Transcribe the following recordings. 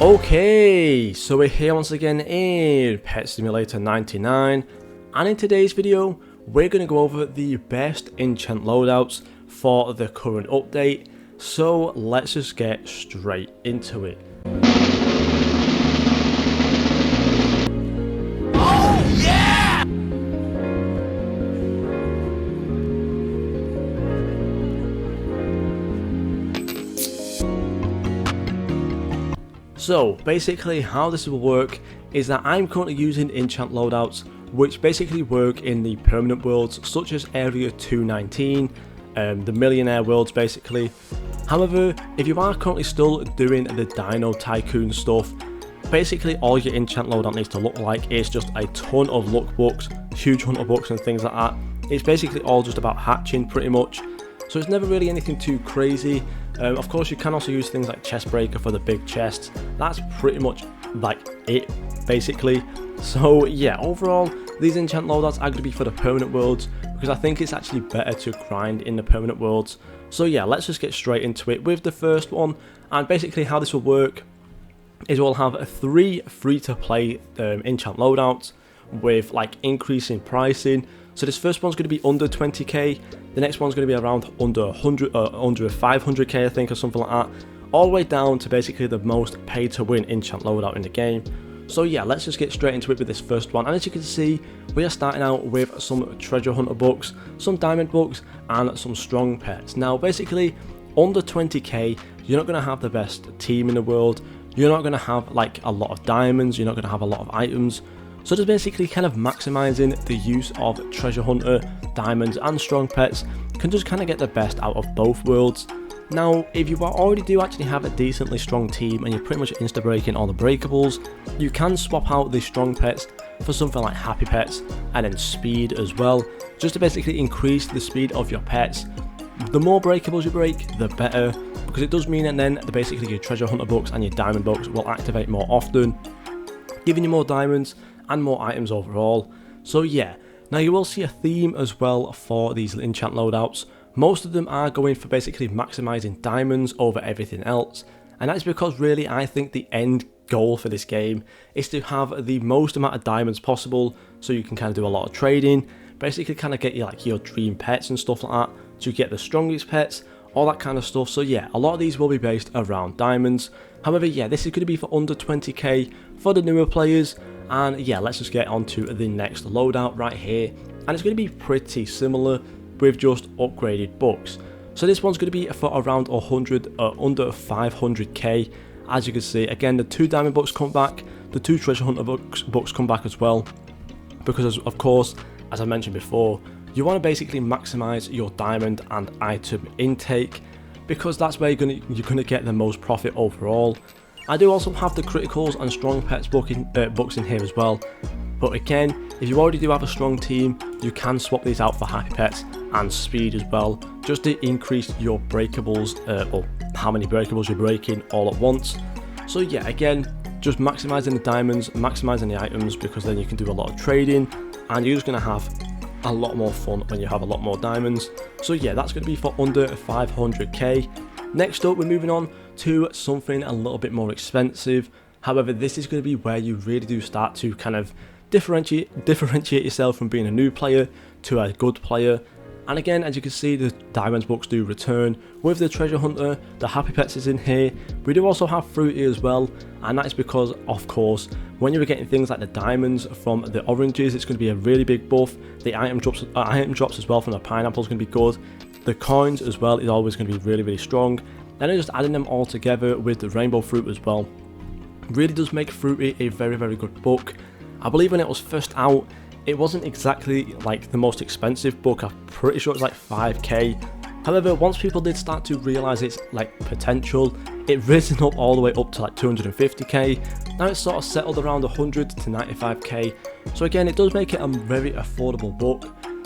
Okay, so we're here once again in Pet Simulator 99, and in today's video we're going to go over the best enchant loadouts for the current update. So let's just get straight into it. Oh yeah! So basically how this will work is that I'm currently using enchant loadouts which basically work in the permanent worlds such as Area 219, the millionaire worlds basically. However, if you are currently still doing the Dino Tycoon stuff, basically all your enchant loadout needs to look like is just a ton of luck books, huge hunter books and things like that. It's basically all just about hatching pretty much, so it's never really anything too crazy. Of course you can also use things like chest breaker for the big chests. That's pretty much like it basically. So yeah, overall these enchant loadouts are going to be for the permanent worlds because I think it's actually better to grind in the permanent worlds. So yeah, let's just get straight into it with the first one. And basically how this will work is we'll have 3 free-to-play enchant loadouts with like increasing pricing. So this first one's going to be under 20k, the next one's going to be around under 500k I think, or something like that, all the way down to basically the most pay-to-win enchant loadout in the game. So yeah, let's just get straight into it with this first one. And as you can see, we are starting out with some treasure hunter books, some diamond books and some strong pets. Now basically under 20k you're not going to have the best team in the world, you're not going to have like a lot of diamonds, you're not going to have a lot of items. So just basically kind of maximizing the use of treasure hunter, diamonds and strong pets can just kind of get the best out of both worlds. Now if you already do actually have a decently strong team and you're pretty much insta breaking all the breakables, you can swap out the strong pets for something like happy pets and then speed as well, just to basically increase the speed of your pets. The more breakables you break, the better, because it does mean that then basically your treasure hunter books and your diamond books will activate more often, giving you more diamonds and more items overall. So yeah, now you will see a theme as well for these enchant loadouts. Most of them are going for basically maximizing diamonds over everything else, and that's because really I think the end goal for this game is to have the most amount of diamonds possible, so you can kind of do a lot of trading, basically kind of get your dream pets and stuff like that, to get the strongest pets, all that kind of stuff. So yeah, a lot of these will be based around diamonds. However, yeah, this is going to be for under 20k for the newer players. And yeah, let's just get on to the next loadout right here, and it's going to be pretty similar with just upgraded books. So this one's going to be for around 100 under 500k. As you can see, again, the 2 diamond books come back, the 2 treasure hunter books come back as well, because of course, as I mentioned before, you want to basically maximize your diamond and item intake, because that's where you're gonna get the most profit overall. I do also have the criticals and strong pets books in here as well, but again, if you already do have a strong team, you can swap these out for happy pets and speed as well, just to increase your breakables, or how many breakables you're breaking all at once. So yeah, again, just maximizing the diamonds, maximizing the items, because then you can do a lot of trading and you're just going to have a lot more fun when you have a lot more diamonds. So yeah, that's going to be for under 500k. Next up, we're moving on to something a little bit more expensive. However, this is going to be where you really do start to kind of differentiate yourself from being a new player to a good player. And again, as you can see, the diamonds books do return with the treasure hunter, the happy pets is in here. We do also have fruity as well, and that is because, of course, when you're getting things like the diamonds from the oranges, it's going to be a really big buff. The item drops as well from the pineapple is going to be good. The coins as well is always going to be really, really strong. And then just adding them all together with the rainbow fruit as well really does make fruity a very, very good book. I believe when it was first out, it wasn't exactly like the most expensive book. I'm pretty sure it's like 5k. However, once people did start to realize its like potential, it risen up all the way up to like 250k. Now it's sort of settled around 100 to 95k. So again, it does make it a very affordable book.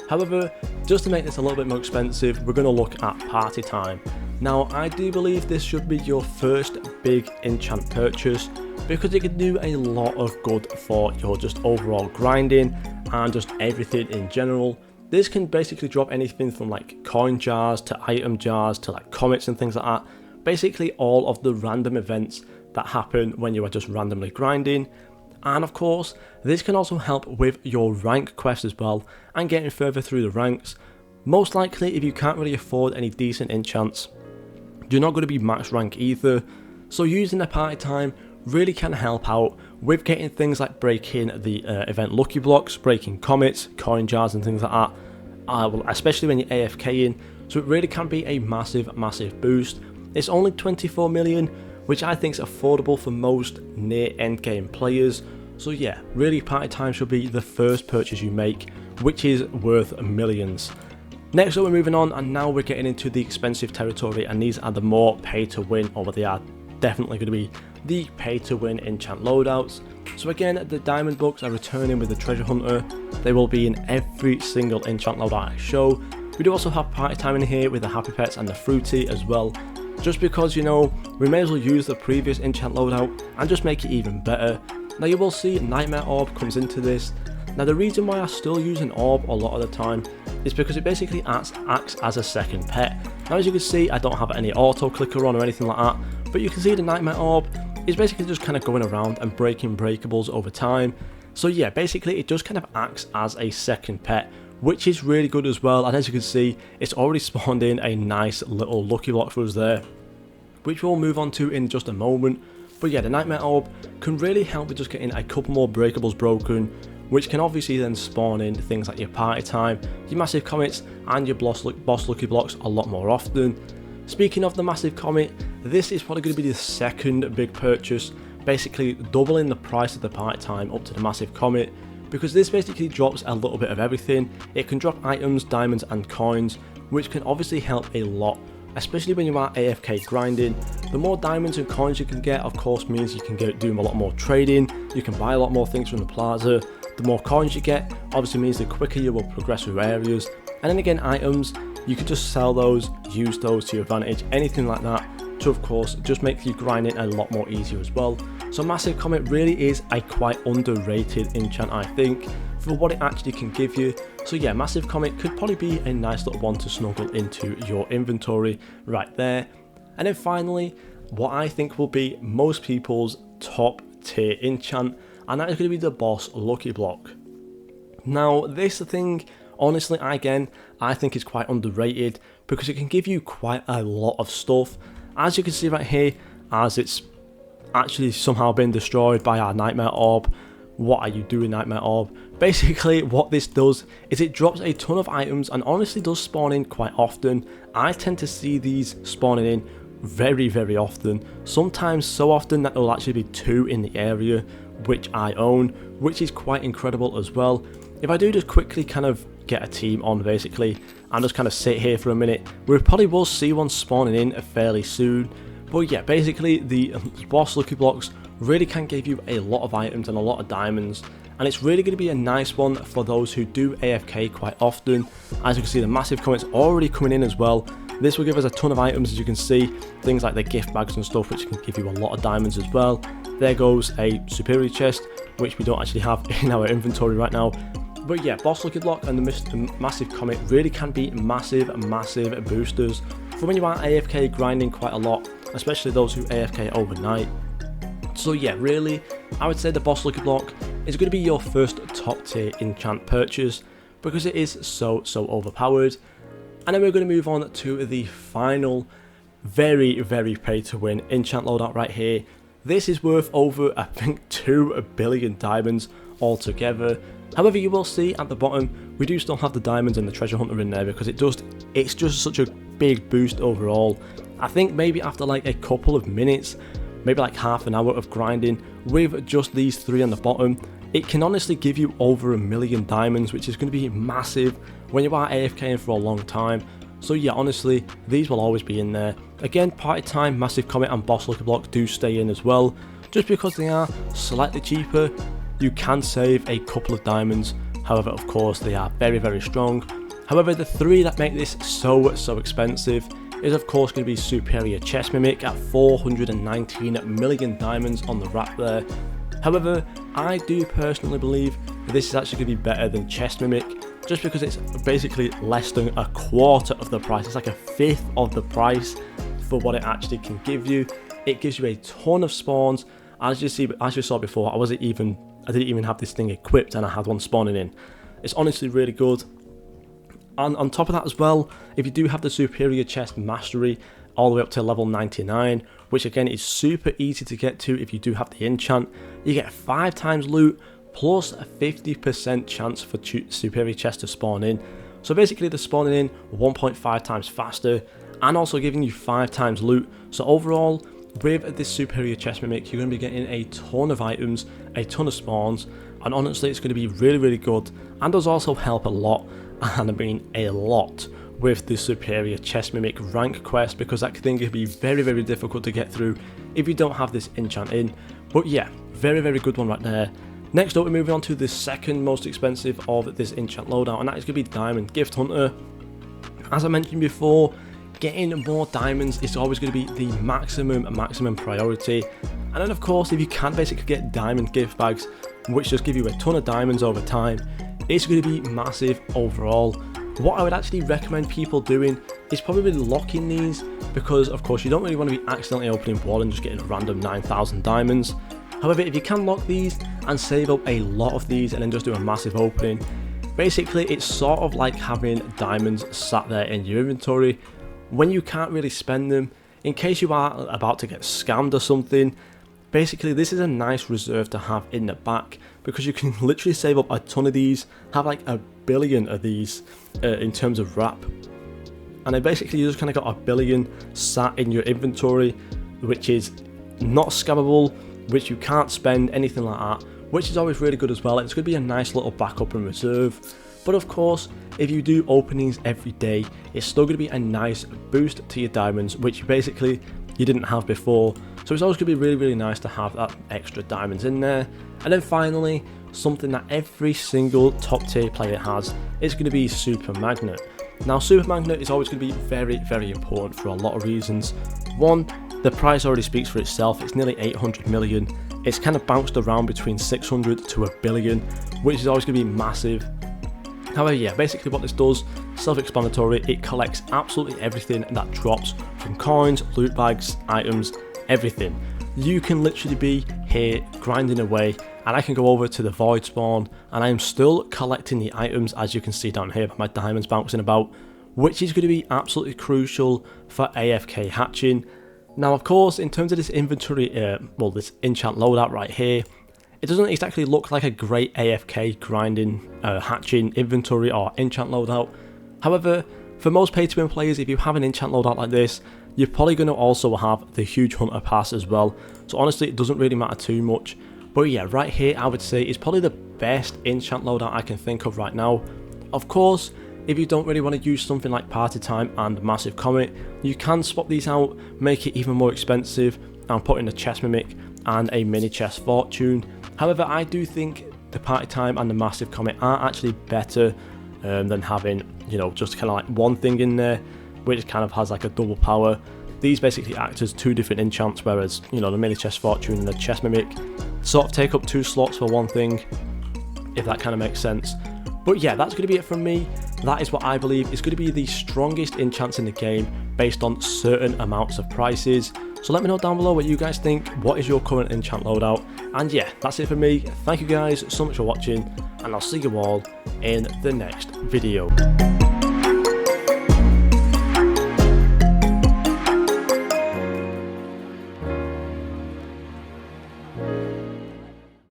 However, just to make this a little bit more expensive, we're going to look at Party Time. Now, I do believe this should be your first big enchant purchase, because it can do a lot of good for your just overall grinding and just everything in general. This can basically drop anything from like coin jars to item jars to like comets and things like that. Basically all of the random events that happen when you are just randomly grinding. And of course, this can also help with your rank quests as well and getting further through the ranks. Most likely, if you can't really afford any decent enchants, you're not going to be max rank either, so using the party time really can help out with getting things like breaking the event lucky blocks, breaking comets, coin jars and things like that, well, especially when you're AFKing, so it really can be a massive boost. It's only 24 million, which I think is affordable for most near end game players, so yeah, really party time should be the first purchase you make, which is worth millions. Next up we're moving on, and now we're getting into the expensive territory, and these are the more pay to win, or they are definitely going to be the pay to win enchant loadouts. So again, the diamond books are returning with the treasure hunter. They will be in every single enchant loadout I show. We do also have party time in here with the happy pets and the fruity as well, just because, you know, we may as well use the previous enchant loadout and just make it even better. Now you will see nightmare orb comes into this. Now the reason why I still use an orb a lot of the time is because it basically acts as a second pet. Now as you can see, I don't have any auto clicker on or anything like that, but you can see the nightmare orb is basically just kind of going around and breaking breakables over time. So yeah, basically it just kind of acts as a second pet, which is really good as well. And as you can see, it's already spawned in a nice little lucky block for us there, which we'll move on to in just a moment. But yeah, the nightmare orb can really help with just getting a couple more breakables broken, which can obviously then spawn in things like your party time, your massive comets and your boss lucky blocks a lot more often. Speaking of the massive comet, this is probably going to be the second big purchase, basically doubling the price of the party time up to the massive comet, because this basically drops a little bit of everything. It can drop items, diamonds and coins, which can obviously help a lot, especially when you are AFK grinding. The more diamonds and coins you can get, of course, means you can do a lot more trading, you can buy a lot more things from the plaza. The more coins you get obviously means the quicker you will progress through areas. And then again, items, you can just sell those, use those to your advantage, anything like that, to of course just make you grinding a lot more easier as well. So massive comet really is a quite underrated enchant, I think, for what it actually can give you. So yeah, massive comet could probably be a nice little one to snuggle into your inventory right there. And then finally, what I think will be most people's top tier enchant, and that is going to be the boss lucky block. Now this thing, honestly, again, I think is quite underrated because it can give you quite a lot of stuff. As you can see right here, as it's actually somehow been destroyed by our nightmare orb. What are you doing, nightmare orb? Basically what this does is it drops a ton of items and honestly does spawn in quite often. I tend to see these spawning in very often, sometimes so often that there will actually be 2 in the area, which I own, which is quite incredible as well. If I do just quickly kind of get a team on basically and just kind of sit here for a minute, we probably will see one spawning in fairly soon. But yeah, basically the boss lucky blocks really can give you a lot of items and a lot of diamonds, and it's really going to be a nice one for those who do AFK quite often. As you can see, the massive comets already coming in as well. This will give us a ton of items, as you can see, things like the gift bags and stuff, which can give you a lot of diamonds as well. There goes a superior chest, which we don't actually have in our inventory right now. But yeah, boss lucky block and the massive comet really can be massive boosters for when you are AFK grinding quite a lot, especially those who AFK overnight. So yeah, really, I would say the boss lucky block is going to be your first top tier enchant purchase because it is so overpowered. And then we're going to move on to the final very pay to win enchant loadout right here. This is worth over, I think, 2 billion diamonds altogether. However, you will see at the bottom we do still have the diamonds and the treasure hunter in there because it's just such a big boost overall. I think maybe after like a couple of minutes, maybe like half an hour of grinding with just these 3 on the bottom, it can honestly give you over 1 million diamonds, which is going to be massive when you are AFKing for a long time. So yeah, honestly, these will always be in there. Again, party time, massive comet and boss lucky block do stay in as well. Just because they are slightly cheaper, you can save a couple of diamonds. However, of course, they are very strong. However, the 3 that make this so expensive is of course going to be superior chest mimic at 419 million diamonds on the wrap there. However, I do personally believe this is actually going to be better than chest mimic, just because it's basically less than a quarter of the price. It's like a fifth of the price for what it actually can give you. It gives you a ton of spawns. As you saw before, I didn't even have this thing equipped, and I had one spawning in. It's honestly really good. And on top of that as well, if you do have the superior chest mastery all the way up to level 99, which again is super easy to get to if you do have the enchant, you get 5 times loot plus a 50% chance for superior chest to spawn in. So basically they're spawning in 1.5 times faster and also giving you 5 times loot. So overall, with this superior chest mimic, you're going to be getting a ton of items, a ton of spawns, and honestly it's going to be really, really good, and does also help a lot, and I mean a lot, with the superior chest mimic rank quest, because that thing can be very, very difficult to get through if you don't have this enchant in. But yeah, very, very good one right there. Next up, we're moving on to the second most expensive of this enchant loadout, and that is going to be Diamond Gift Hunter. As I mentioned before, getting more diamonds is always going to be the maximum priority. And then of course, if you can basically get diamond gift bags, which just give you a ton of diamonds over time, it's going to be massive overall. What I would actually recommend people doing is probably locking these, because of course you don't really want to be accidentally opening one and just getting a random 9,000 diamonds. However, if you can lock these and save up a lot of these and then just do a massive opening, basically it's sort of like having diamonds sat there in your inventory when you can't really spend them, in case you are about to get scammed or something. Basically this is a nice reserve to have in the back, because you can literally save up a ton of these, have like 1 billion of these in terms of wrap, and then basically you just kind of got 1 billion sat in your inventory, which is not scammable, which you can't spend, anything like that, which is always really good as well. It's going to be a nice little backup and reserve. But of course, if you do openings every day, it's still going to be a nice boost to your diamonds, which basically you didn't have before. So it's always going to be really, really nice to have that extra diamonds in there. And then finally, something that every single top tier player has is going to be Super Magnet. Now, Super Magnet is always going to be very, very important for a lot of reasons. One, the price already speaks for itself. It's nearly 800 million. It's kind of bounced around between 600 to 1 billion, which is always going to be massive. However, yeah, basically what this does, self-explanatory, it collects absolutely everything that drops from coins, loot bags, items, everything. You can literally be here grinding away, and I can go over to the void spawn and I am still collecting the items, as you can see down here by my diamonds bouncing about, which is going to be absolutely crucial for AFK hatching. Now of course, in terms of this inventory, this enchant loadout right here, it doesn't exactly look like a great AFK grinding, hatching inventory or enchant loadout. However, for most pay-to-win players, if you have an enchant loadout like this, you're probably going to also have the huge hunter pass as well. So honestly, it doesn't really matter too much. But yeah, right here I would say is probably the best enchant loadout I can think of right now. Of course, if you don't really want to use something like Party Time and Massive Comet, you can swap these out, make it even more expensive, and put in a chest mimic and a mini chest fortune. However, I do think the Party Time and the Massive Comet are actually better than having, you know, just kind of like one thing in there, which kind of has like a double power. These basically act as 2 different enchants, whereas, you know, the mini chest fortune and the chest mimic sort of take up 2 slots for one thing, if that kind of makes sense. But yeah, that's going to be it from me. That is what I believe is going to be the strongest enchants in the game based on certain amounts of prices. So let me know down below what you guys think. What is your current enchant loadout? And yeah, that's it for me. Thank you guys so much for watching, and I'll see you all in the next video.